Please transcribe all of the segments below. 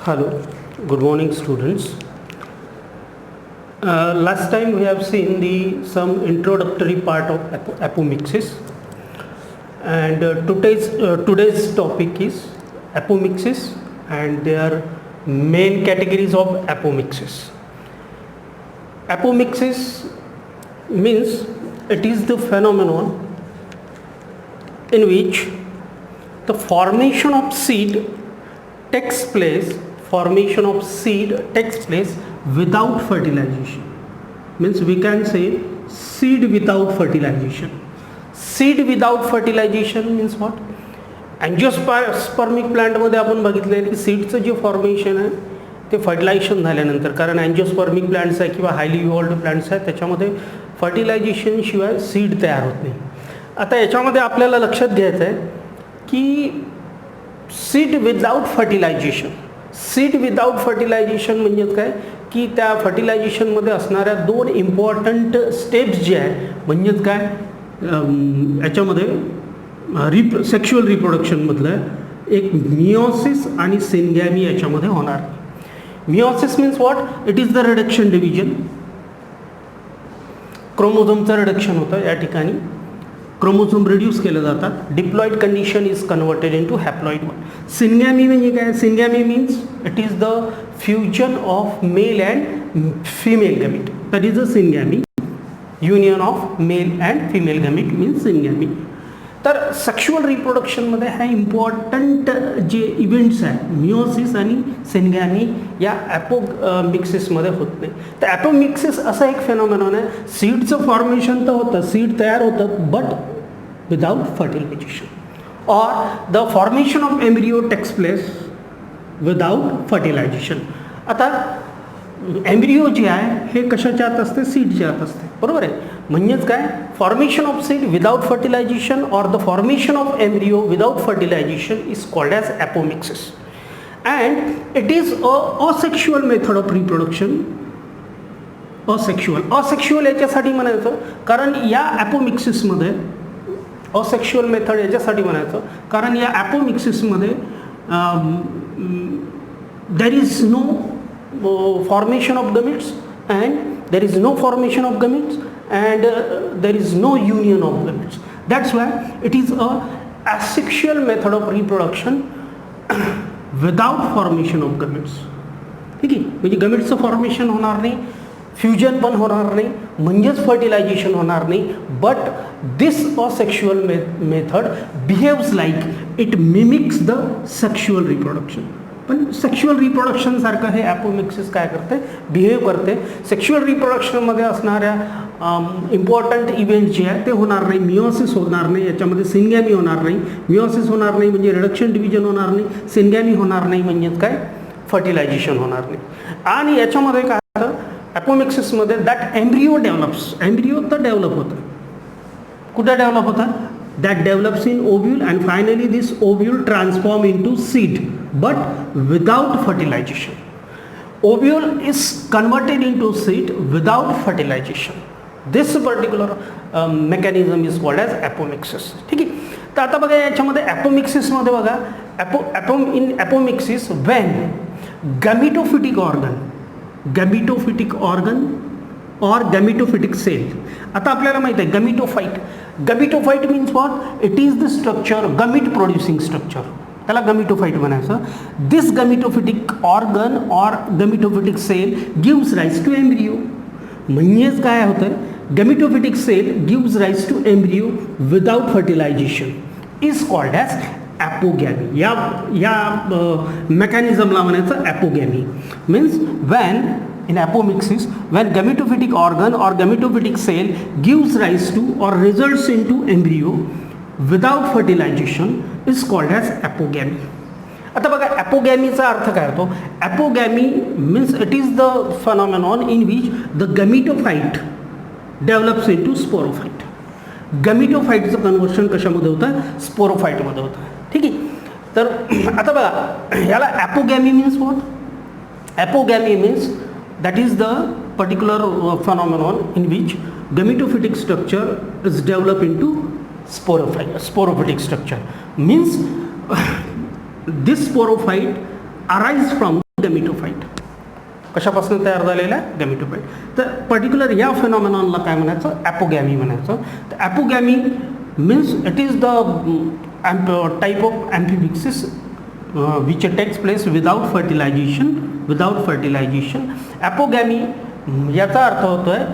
Hello, good morning students. Last time we have seen some introductory part of Apomixis, and today's topic is Apomixis and their main categories of Apomixis. Apomixis means it is the phenomenon in which the formation of seed takes place without fertilization. Means we can say seed without fertilization. Seed without fertilization means what? अँजिओस्पर्मिक प्लांटमध्ये आपण बघितले की सीडचं जे formation आहे ते fertilisation झाल्यानंतर, कारण अँजिओस्पर्मिक plants आहे किंवा हायली इव्हॉल्व्ड प्लांट्स आहेत त्याच्यामध्ये फर्टिलायझेशन शिवाय सीड तयार होत नाही. आता याच्यामध्ये आपल्याला लक्षात घ्यायचं आहे की सीड विदाउट फर्टिलायझेशन म्हणजे काय की त्या फर्टिलायझेशनमध्ये असणाऱ्या दोन इम्पॉर्टंट स्टेप्स जे आहे म्हणजेच काय याच्यामध्ये सेक्शुअल रिप्रोडक्शनमधलं एक मिओसिस आणि सिनगॅमी याच्यामध्ये होणार. Meiosis means what? It is the reduction division. क्रोमोझोमचं रिडक्शन होतं या ठिकाणी, क्रोमोझोम रिड्यूस केले जातात. Diploid condition is converted into haploid one. Syngamy म्हणजे काय? Syngamy means it is the fusion of male and female gamete. That is a syngamy. Union of male and female gamete means syngamy. तर sexual रिप्रोडक्शनमध्ये ह्या important जे events आहेत meiosis आणि सिनगॅमी या ॲपोमिक्सिसमध्ये होत नाही. तर ॲपोमिक्सिस असा एक फेनॉमेनॉन आहे, सीडचं फॉर्मेशन तर होतं, सीड तयार होतं बट विदाउट फर्टिलायझेशन, और the formation of embryo takes place without fertilisation. आता एम्ब्रियो जे आहे हे कशाच्या आत असते? सीडच्या आत असते, बरोबर आहे. म्हणजेच काय? Formation of seed without fertilisation और the formation of embryo without fertilization is called as apomixis and it is asexual method of reproduction. Asexual याच्यासाठी म्हणायचं कारण या ॲपोमिक्सिसमध्ये असेक्शुअल मेथड याच्यासाठी म्हणायचं कारण या ॲपोमिक्सिसमध्ये there is no formation of gametes and there is no formation of gametes and there is no union of gametes. That's why it is a asexual method of reproduction without formation of gametes. ठीक आहे, म्हणजे गमेट्सचं formation होणार नाही, fusion पण होणार नाही, म्हणजेच fertilisation होणार नाही. But this asexual method behaves like it mimics the sexual reproduction. पण सेक्शुअल रिप्रोडक्शन सारखं हे ॲपोमिक्सिस काय करते? बिहेव करते. सेक्शुअल रिप्रोडक्शनमध्ये असणाऱ्या इम्पॉर्टंट इव्हेंट जे आहे ते होणार नाही. मिओसिस होणार नाही, याच्यामध्ये सिनगॅमी होणार नाही. मिओसिस होणार नाही म्हणजे रिडक्शन डिव्हिजन होणार नाही. सिनगॅमी होणार नाही म्हणजेच काय? फर्टिलायझेशन होणार नाही. आणि याच्यामध्ये काय होतं? ॲपोमिक्सिसमध्ये दॅट एम्ब्रिओ डेव्हलप्स. एम्ब्रिओ तर डेव्हलप होतं. कुठं डेव्हलप होतं? That develops in ovule and finally this ovule transform into seed but without fertilization. Ovule is converted into seed without fertilization. This particular mechanism is called as apomixis. ठीक आहे. तर आता बघा याच्यामध्ये ॲपोमिक्सिसमध्ये बघा in apomixis when gametophytic organ or gametophytic cell. आता आपल्याला माहिती आहे gametophyte means what? It is the structure, gamete producing structure, त्याला गमिटोफाइट म्हणायचं. दिस गमिटोफिटिक ऑर्गन और gametophytic cell gives rise to embryo. म्हणजेच काय होतं? Gametophytic cell gives rise to embryo without fertilization is called as apogamy. या मेकॅनिझमला म्हणायचं apogamy. Means when in apomixis when gametophytic organ or gametophytic cell gives rise to or results into embryo without fertilization is called as apogamy. आता बघा ॲपोगॅमीचा अर्थ काय होतो? Apogamy means it is the phenomenon in which the gametophyte develops into sporophyte. गमिटोफाईटचं conversion कशामध्ये होतं? स्पोरोफाईटमध्ये होतं. ठीक आहे. तर आता बघा याला apogamy means what? Apogamy means that is the particular phenomenon in which gametophytic structure is developed into sporophytic structure. Means this sporophyte arise from गॅमिटोफाईट. कशापासून तयार झालेला आहे? गॅमिटोफाईट. तर पर्टिक्युलर या फेनॉमेनॉनला काय म्हणायचं? ॲपोगॅमी म्हणायचं. तर apogamy means it is the type of amphimixis which takes place without fertilization. Apogamy याचा अर्थ होतो आहे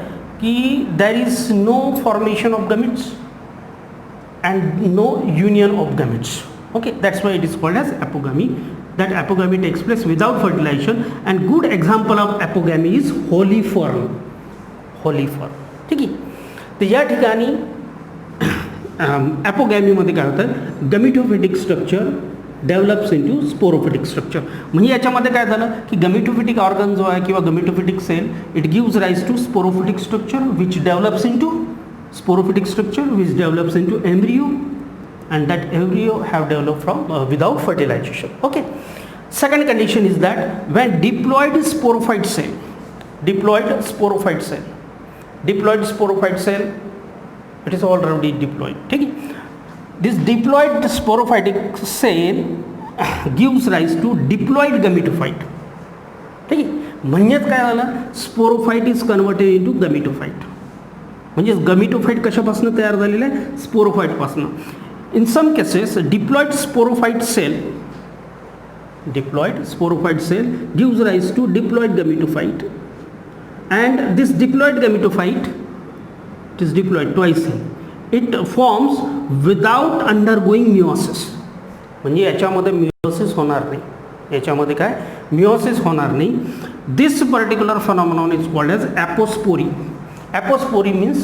की there is no formation of gametes and no union of gametes. Okay, that's why it is called as apogamy. That apogamy takes place without fertilization, and good example of apogamy is holy form. ठीक आहे. तर या ठिकाणी ॲपोगॅमीमध्ये काय होतं? Gametophytic structure develops into sporophytic structure. म्हणजे याच्यामध्ये काय झालं की गमिटोफिटिक ऑर्गन जो आहे किंवा gametophytic cell it gives rise to sporophytic structure which develops into sporophytic structure which develops into embryo, and that embryo have developed from without fertilization. Okay. Second condition is that when diploid sporophyte cell, it is already diploid. Okay. This diploid sporophytic cell gives rise to diploid gametophyte. ठीक आहे. म्हणजेच काय झालं? Sporophyte is converted into gametophyte. म्हणजे gametophyte कशापासून तयार झालेलं आहे? स्पोरोफाइटपासून. In some cases, diploid sporophyte cell gives rise to diploid gametophyte, and this diploid gametophyte, it is diploid twice, it forms without undergoing meiosis. म्हणजे याच्यामध्ये meiosis होणार नाही. याच्यामध्ये काय? meiosis होणार नाही. This particular phenomenon is called as apospory. Apospory means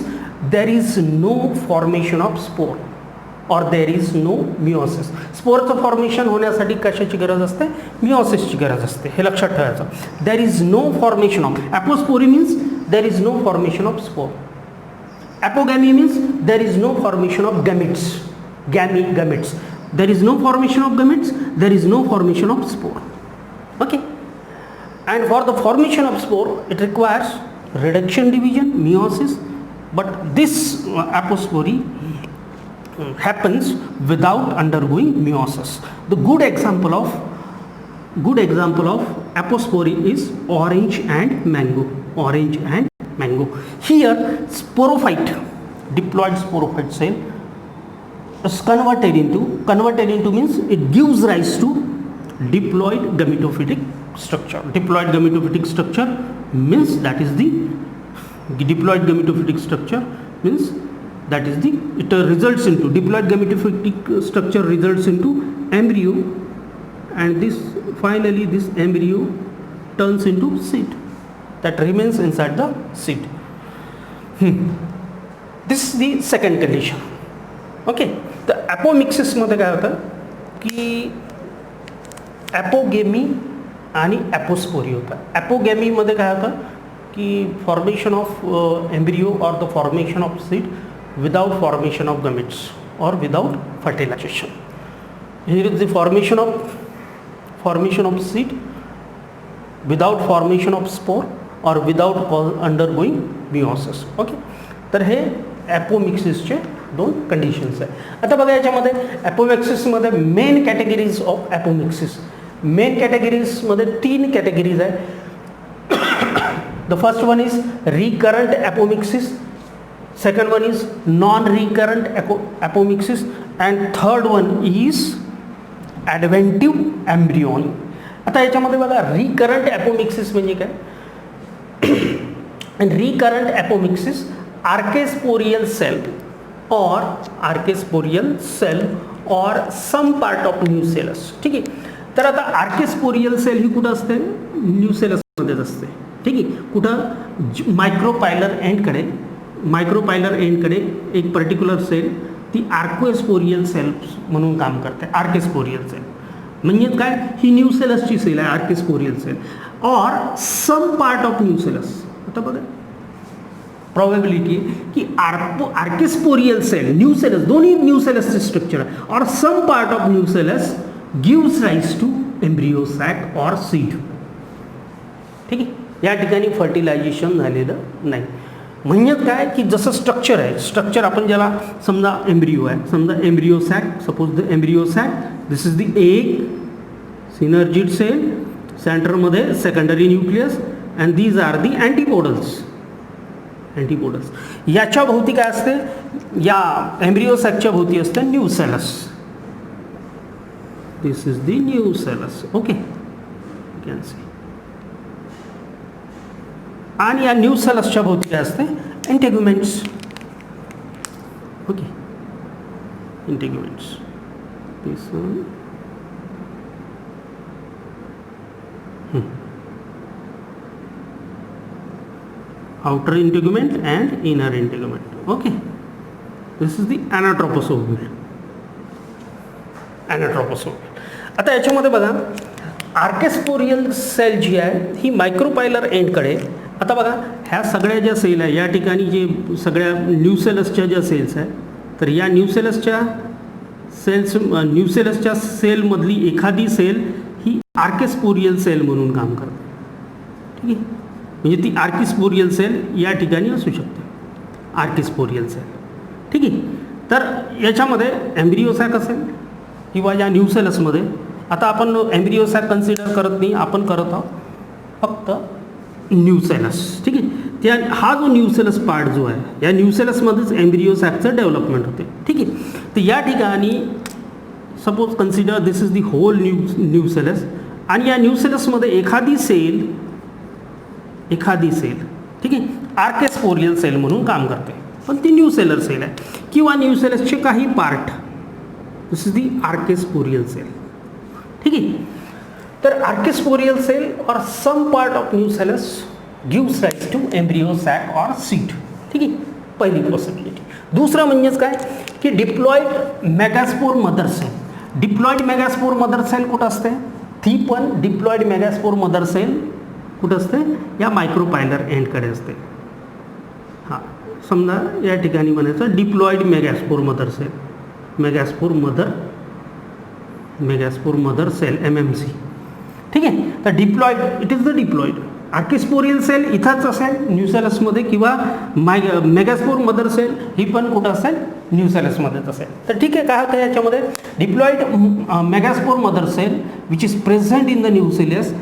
there is no formation of spore. और there is no meiosis. स्पोरचं फॉर्मेशन होण्यासाठी कशाची गरज असते? मिओसिसची गरज असते. हे लक्षात ठेवायचं. There is no formation of apospory means there is no formation of spore. Apogamy means there is no formation of gametes. Gametes. There is no formation of gametes. There is no formation of spore. Okay. And for the formation of spore it requires reduction division, meiosis, but this apospory happens without undergoing meiosis. The good example of apospory is orange and mango. Here sporophyte, diploid sporophyte cell is converted into means it gives rise to diploid gametophytic structure. Diploid gametophytic structure means that is the diploid gametophytic structure means that is the it results into diploid gametophytic structure results into embryo, and this finally this embryo turns into seed that remains inside the seed. This is the second condition. Okay. The apomixis मध्ये काय होतं की ॲपोगेमी आणि ॲपोस्पोरी होतं. ॲपोगेमी मध्ये काय होतं की फॉर्मेशन ऑफ एम्ब्रियो और the formation of seed without formation of gametes or without fertilization. Here is the formation of seed without formation of spore or without undergoing meiosis. Okay. तर हे ॲपोमिक्सिसचे दोन कंडिशन्स आहे. आता बघा याच्यामध्ये ॲपोमिक्सिसमध्ये main categories of apomixis. Main कॅटेगरीजमध्ये 3 categories आहे. The first one is recurrent apomixis, second one is non-recurrent apomixis, and third one is adventive embryony. आता याच्यामध्ये बघा रिकरंट ॲपोमिक्सिस म्हणजे काय? रिकरंट ॲपोमिक्सिस आर्केस्पोरियल सेल और सम पार्ट ऑफ न्यूसेलस. ठीक आहे. तर आता आर्केस्पोरियल सेल ही कुठं असते? न्यूसेलसमध्येच असते. ठीक आहे. कुठं? मायक्रोपायलर एंडकडे एक पर्टिक्युलर सेल ती आर्कोस्पोरियल सेल म्हणून काम करते. आर्केस्पोरियल सेल म्हणजे काय? ही न्यूसेलसची सेल आहे आर्केस्पोरियल सेल और सम पार्ट ऑफ न्यूसेलस. आता बघा प्रॉबेबिलिटी की आर्केस्पोरियल सेल न्यूसेलस दोन्ही न्यूसेलसचे स्ट्रक्चर आहे or some part of nucellus gives rise to embryo sac और सीड. ठीक आहे. या ठिकाणी फर्टिलायझेशन झालेलं नाही. म्हणजे काय की जसं स्ट्रक्चर आहे, स्ट्रक्चर आपण ज्याला समजा एम्ब्रियो आहे, समजा embryo sac, suppose the embryo sac, this is the egg, synergid cell, सेंटरमध्ये secondary nucleus and these are the antipodals. याच्या भोवती काय असते, या एम्ब्रिओ सॅकच्या भोवती असते nucellus. This is the nucellus. Okay, you can see. आणि या न्यूसेलसच्या भोवती काय असते, integuments. Okay, integuments. This outer integument and inner integument. Okay, this is the anatropos-ovule. आता याच्यामध्ये बघा, आर्केस्पोरियल सेल जी आहे ही मायक्रोपायलर एंडकडे. आता बघा, ह्या सगळ्या ज्या सेल आहे या ठिकाणी जे सगळ्या न्यूसेलसच्या ज्या सेल्स आहे, तर या न्यूसेलसच्या सेलमधली एखादी सेल ही आर्केस्पोरियल सेल म्हणून काम करते. ठीक आहे, म्हणजे ती आर्किस्पोरियल सेल या ठिकाणी असू शकते, आर्किस्पोरियल सेल. ठीक आहे, तर याच्यामध्ये एम्ब्रिओ सॅक असेल किंवा या न्यूसेलसमध्ये. आता आपण एम्ब्रिओ सॅक कन्सिडर करत नाही, आपण करत आहोत फक्त न्यूसेलस. ठीक आहे, त्या हा जो न्यूसेलस पार्ट जो आहे, या न्यूसेलसमध्येच एम्ब्रिओ सॅकचं डेव्हलपमेंट होते. ठीक आहे, तर या ठिकाणी suppose consider this is the whole nucellus, आणि या न्यूसेलसमध्ये एखादी सेल, ठीक आहे, आर्केस्पोरियल सेल म्हणून काम करते, पण ती न्यूसेलर सेल आहे. किंवा न्यूसेलसचे काही part, this is the archesporial cell. ठीक आहे, तर आर्केस्पोरियल सेल और some part of nucellus gives rise to embryo sac और सीड. ठीक आहे, पहिली पॉसिबिलिटी. दुसरं म्हणजेच काय की diploid megaspore mother cell. Diploid megaspore mother cell कुठं असते, ती पण डिप्लॉइड मेगास्पोर मदर सेल कुठं असते, या मायक्रोपायलर एंडकडे असते. हां, समजा या ठिकाणी म्हणायचं diploid megaspore mother cell, megaspore mother cell MMC. ठीक आहे, तर diploid, it is the diploid. Archesporial cell इथंच असेल न्यूसेलसमध्ये, किंवा मेगास्पोर मदर सेल ही पण कुठं असेल, न्यूसेलसमध्येच असेल. तर ठीक आहे, काय होतं याच्यामध्ये, diploid megaspore mother cell which is present in the nucellus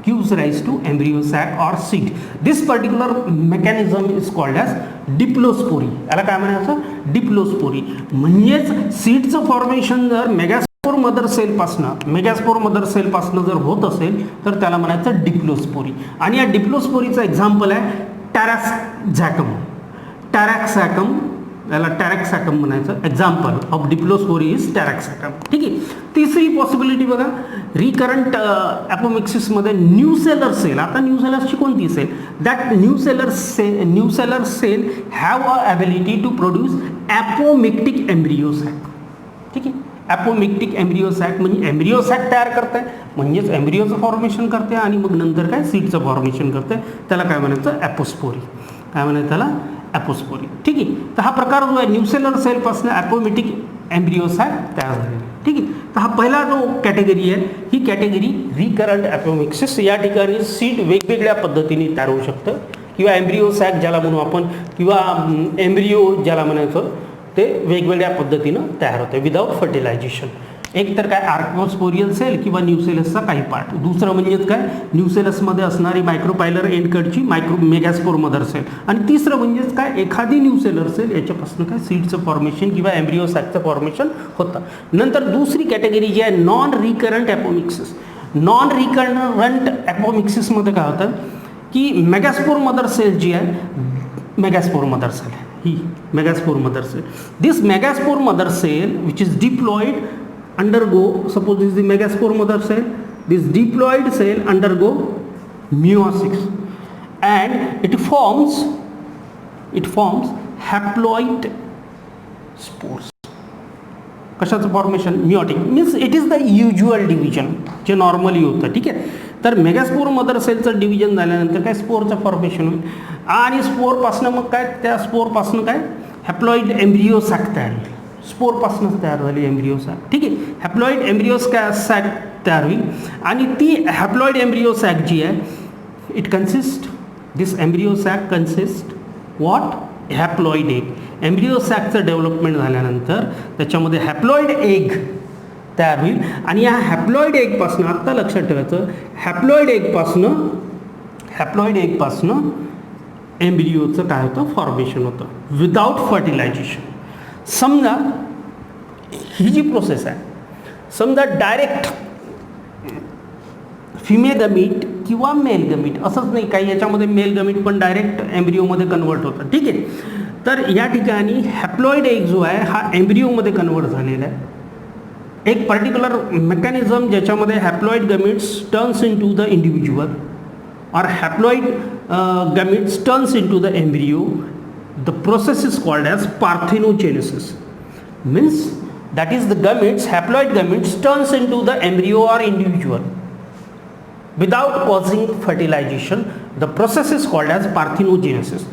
gives rise to embryo sac or seed. This particular mechanism is called as diplospory. याला काय म्हणायचं, डिप्लोस्पोरी. म्हणजेच सीडचं फॉर्मेशन जर मेगास्पोर मदर सेलपासनं जर होत असेल तर त्याला म्हणायचं डिप्लोस्पोरी. आणि या डिप्लोस्पोरीचं एक्झाम्पल आहे टॅरॅक्सॅकम, याला टॅरॅक्सॅकम म्हणायचं. Example of diplospory is Taraxacum. ठीक आहे, तिसरी पॉसिबिलिटी बघा, रिकरंट ॲपोमिक्सिसमध्ये न्यूसेलर सेल. आता न्यूसेलरची कोणती cell, that nucellar cell have a ability to produce apomictic embryo sac. ठीक आहे, ॲपोमिक्टिक एम्ब्रिओ सॅक म्हणजे एम्ब्रिओ सॅक तयार करते, म्हणजेच एम्ब्रिओचं फॉर्मेशन करते आणि मग नंतर काय सीडचं फॉर्मेशन करते. त्याला काय म्हणायचं, ॲपोस्पोरी. काय म्हणायचं त्याला, ॲपोस्पोरी. ठीक आहे, तर हा प्रकार जो आहे न्यूसेलर सेलपासून ॲपोमिटिक एम्ब्रिओ सॅक तयार झालेला. ठीक आहे, तर हा पहिला जो कॅटेगरी आहे, ही कॅटेगरी रिकरंट ॲपोमिक्सिस. या ठिकाणी सीड वेगवेगळ्या पद्धतीने तयार होऊ शकतं, किंवा एम्ब्रिओ सॅक ज्याला म्हणू आपण, किंवा एम्ब्रिओ ज्याला म्हणायचं, ते वेगवेगळ्या पद्धतीनं तयार होते विदाऊट फर्टिलायझेशन. एक तर काय आर्कोस्पोरियल सेल किंवा न्यूसेलसचा काही पार्ट. दुसरं म्हणजेच काय, न्यूसेलसमध्ये असणारी मायक्रोपायलर एंडकडची मेगास्पोर मदर सेल. आणि तिसरं म्हणजेच काय, एखादी न्यूसेलर सेल, याच्यापासून काय सीडचं फॉर्मेशन किंवा एम्ब्रिओ सॅकचं फॉर्मेशन होतं. नंतर दुसरी कॅटेगरी जी आहे non recurrent apomixis. Non recurrent ॲपोमिक्सिसमध्ये काय होतं की मेगास्पोर मदर सेल जी आहे, मेगास्पोर मदर सेल, ही megaspore mother cell. This megaspore mother cell which is diploid undergo, suppose this is the megaspore mother cell, this diploid cell undergo meiosis and it forms haploid spores. कशाचं formation, meiotic, means it is the usual division जे normally होतं. ठीक आहे, तर megaspore mother सेलचं division झाल्यानंतर काय स्पोरचं formation होईल, आणि स्पोरपासनं मग काय, त्या स्पोरपासनं काय हॅप्लॉइड एम्ब्रिओ सॅक तयार होईल. स्पोरपासूनच तयार झाली एम्ब्रिओ सॅक. ठीक आहे, हॅप्लॉइड एम्ब्रिओ सॅक तयार होईल, आणि ती हॅप्लॉइड एम्ब्रिओ सॅक जी आहे, it consist, this embryo sac consist what, haploid egg. Embryo सॅकचं डेव्हलपमेंट झाल्यानंतर त्याच्यामध्ये हॅप्लॉइड एग तयार होईल आणि या हॅप्लॉइड एगपासनं आत्ता लक्षात ठेवायचं, हॅप्लॉइड एगपासनं एम्ब्रिओचं काय होतं फॉर्मेशन होतं विदाउट फर्टिलायझेशन. समजा ही जी प्रोसेस आहे, समजा डायरेक्ट फिमेल गमीट किंवा मेल गमीट, असंच नाही काही याच्यामध्ये मेल गमीट पण डायरेक्ट एम्ब्रिओमध्ये कन्वर्ट होतं. ठीक आहे, तर या ठिकाणी हॅप्लॉइड एग जो आहे हा एम्ब्रिओमध्ये कन्वर्ट झालेला आहे. एक पर्टिक्युलर मेकॅनिझम ज्याच्यामध्ये haploid gametes turns into the individual or haploid gametes turns into the embryo. The process is called as parthenogenesis. Means that is the gametes, haploid gametes turns into the embryo or individual without causing fertilization. The process is called as parthenogenesis.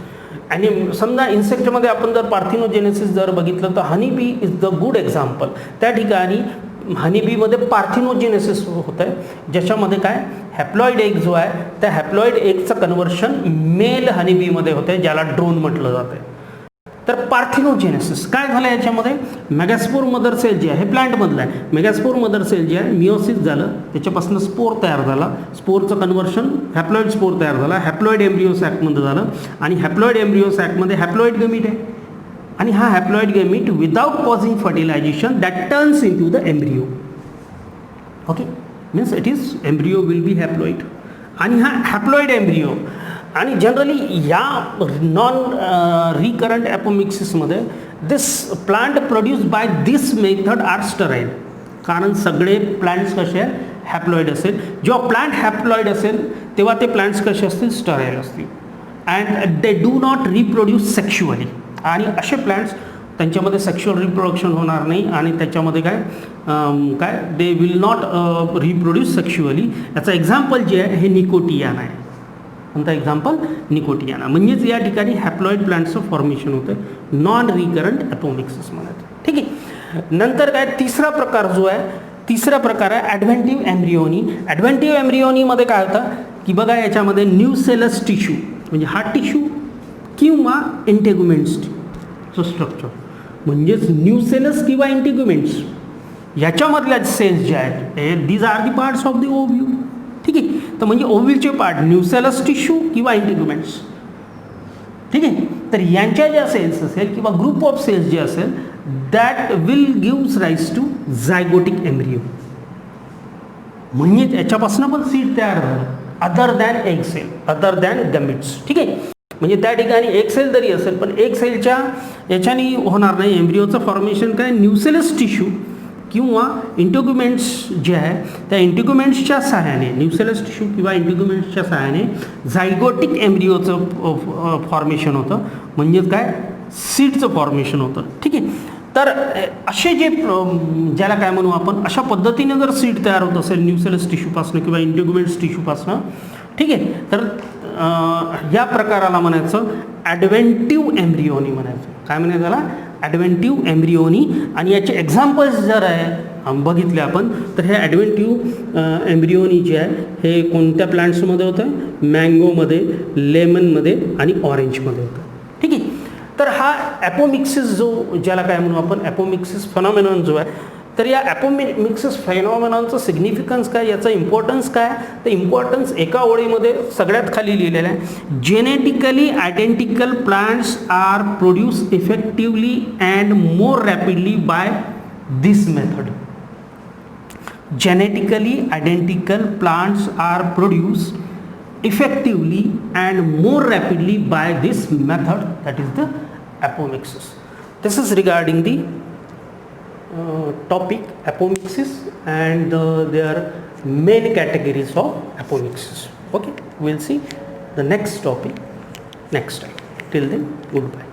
आणि समजा इन्सेक्टमध्ये आपण जर parthenogenesis जर बघितलं तर honeybee is the good example. त्या ठिकाणी हनीबीमध्ये parthenogenesis होतं आहे, ज्याच्यामध्ये काय हॅप्लॉइड एग जो आहे त्या हॅप्लॉइड एगचं कन्वर्शन मेल हनीबीमध्ये होतं आहे, ज्याला ड्रोन म्हटलं जातं आहे. तर पार्थिनोजेनेसिस काय झालं याच्यामध्ये, मेगास्पोर मदर सेल जे आहे हे प्लांटमधलं आहे, मेगास्पोर मदर सेल जे आहे मिओसिस झालं, त्याच्यापासून स्पोर तयार झाला, स्पोरचं कन्वर्शन हॅप्लॉइड स्पोर तयार झाला, हॅप्लॉइड एम्ब्रिओ सॅकमध्ये झालं आणि हॅप्लॉइड एम्ब्रिओ सॅकमध्ये हॅप्लॉइड गमीट आहे आणि हा haploid gamete without causing fertilisation that turns into the embryo. Okay, means it is embryo will be haploid आणि हा हॅप्लॉइड एम्ब्रिओ आणि जनरली या नॉन रिकरंट ॲपोमिक्सिसमध्ये this plant produce by this method are sterile. कारण सगळे plants कसे आहेत haploid असेल, जेव्हा प्लांट हॅप्लॉइड असेल तेव्हा ते प्लांट्स कसे असतील स्टराईल असतील and they do not reproduce sexually. आणि असे प्लांट्स त्यांच्यामध्ये सेक्शुअल रिप्रोडक्शन होणार नाही आणि त्याच्यामध्ये काय they will not reproduce sexually. याचं एक्झाम्पल जे आहे हे निकोटियाना आहे. कोणता एक्झाम्पल, निकोटियाना. म्हणजेच या ठिकाणी हॅप्लॉइड प्लांट्सचं फॉर्मेशन होतं नॉन रिकरंट ॲपोमिक्सिस म्हणायचं. ठीक आहे, नंतर काय तिसरा प्रकार जो आहे, तिसरा प्रकार आहे ॲडव्हेंटिव्ह एम्ब्रिओनी. ॲडव्हेंटिव्ह एम्ब्रिओनीमध्ये काय होतं की बघा याच्यामध्ये न्यूसेलस टिश्यू म्हणजे हा टिश्यू किंवा इंटेग्युमेंट्सचं स्ट्रक्चर म्हणजेच न्यूसेलस किंवा इंटेग्युमेंट्स याच्यामधल्या सेल्स जे आहेत these are the parts of the ovule. ठीक आहे, तर म्हणजे ओव्ह्यूचे पार्ट न्यूसेलस टिश्यू किंवा इंटेग्युमेंट्स. ठीक आहे, तर यांच्या ज्या सेल्स असेल किंवा ग्रुप ऑफ सेल्स जे असेल that will gives rise to zygotic embryo. म्हणजे याच्यापासून पण सीड तयार झालं other than egg cell, other than gametes. ठीक आहे, म्हणजे त्या ठिकाणी एक सेल जरी असेल पण एक सेलच्या याच्याने होणार नाही. एम्ब्रिओचं फॉर्मेशन काय न्यूसेलस टिश्यू किंवा इंटेग्युमेंट्स जे आहे त्या इंटेग्युमेंट्सच्या सहाय्याने, न्यूसेलस टिश्यू किंवा इंटेग्युमेंट्सच्या सहाय्याने झायगोटिक एम्ब्रिओचं फॉर्मेशन होतं. म्हणजेच काय सीडचं फॉर्मेशन होतं. ठीक आहे, तर असे जे ज्याला काय म्हणू आपण अशा पद्धतीने जर सीड तयार होत असेल न्यूसेलस टिश्यूपासून किंवा इंटेग्युमेंट्स टिश्यूपासून, ठीक आहे, तर या प्रकाराला म्हणायचं ॲडव्हेंटिव्ह एम्ब्रिओनी म्हणायचं. काय म्हणायचं त्याला, ॲडव्हेंटिव्ह एम्ब्रिओनी. आणि याचे एक्झाम्पल्स जर आहे बघितले आपण तर हे ॲडव्हेंटिव्ह एम्ब्रिओनी जे आहे हे कोणत्या प्लांट्समध्ये होतं, मँगोमध्ये, लेमनमध्ये आणि ऑरेंजमध्ये होतं. ठीक आहे, तर हा ॲपोमिक्सिस जो ज्याला काय म्हणू आपण ॲपोमिक्सिस फेनॉमेनॉन जो आहे, तर या ॲपोमिक्सिस फेनॉमेनॉनचं सिग्निफिकन्स काय, याचं इम्पॉर्टन्स काय, तर इम्पॉर्टन्स एका ओळीमध्ये सगळ्यात खाली लिहिलेलं आहे. Genetically identical plants are produce effectively and more rapidly by this method. Genetically identical plants are produce effectively and more rapidly by this method, that is the apomixis. This is regarding the topic apomixis and their main categories of apomixis. Okay, we'll see the next topic next time. Till then, goodbye.